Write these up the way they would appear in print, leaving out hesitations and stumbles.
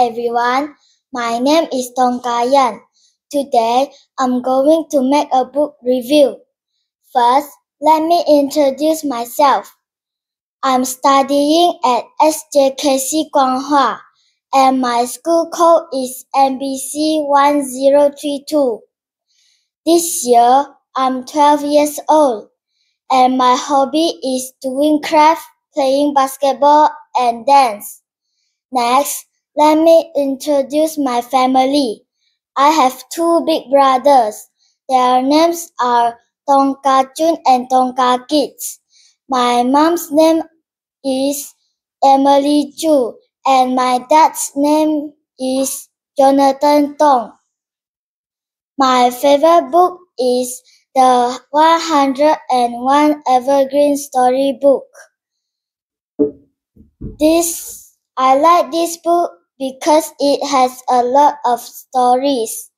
everyone. My name is Tong Kayan. Today, I'm going to make a book review. First, let me introduce myself. I'm studying at SJKC Guanghua, and my school code is MBC 1032. This year, I'm 12 years old, and my hobby is doing craft, playing basketball, and dance. Next, let me introduce my family. I have two big brothers. Their names are Tong Ka Chun and Tong Ka Kits. My mom's name is Emily Chu, and my dad's name is Jonathan Tong. My favorite book is the 101 Evergreen Storybook. I like this book because it has a lot of stories.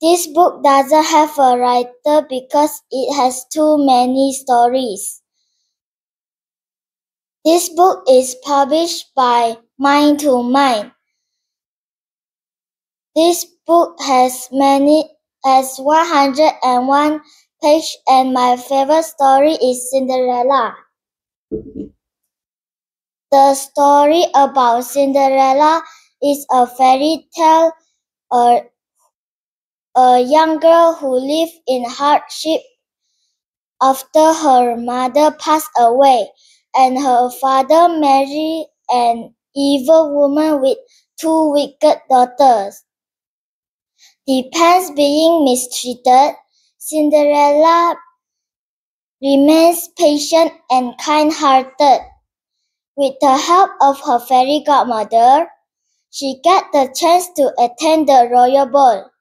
This book doesn't have a writer because it has too many stories. This book is published by Mind to Mind. This book has 101 pages, and my favorite story is Cinderella. The story about Cinderella is a fairy tale. A young girl who lived in hardship after her mother passed away, and her father married an evil woman with two wicked daughters. Despite being mistreated, Cinderella remains patient and kind-hearted. With the help of her fairy godmother, she gets the chance to attend the royal ball,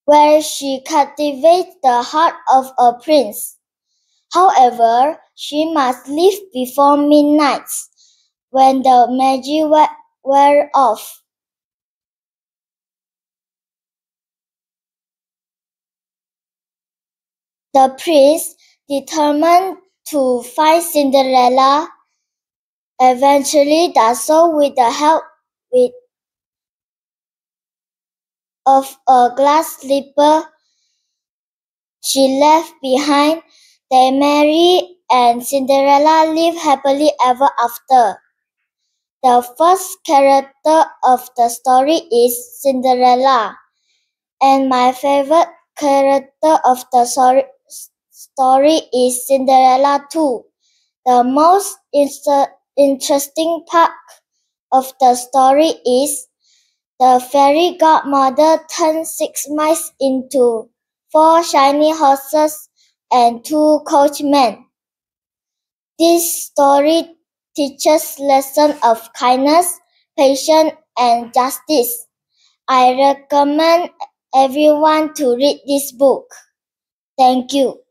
where she captivates the heart of a prince. However, she must leave before midnight, when the magic wears off. The prince, determined to find Cinderella, eventually does so with the help of a glass slipper she left behind. They marry, and Cinderella lives happily ever after. The first character of the story is Cinderella, and my favorite character of the story is Cinderella too. The most interesting part of the story is the fairy godmother turned 6 mice into 4 shiny horses and 2 coachmen. This story teaches lessons of kindness, patience, and justice. I recommend everyone to read this book. Thank you.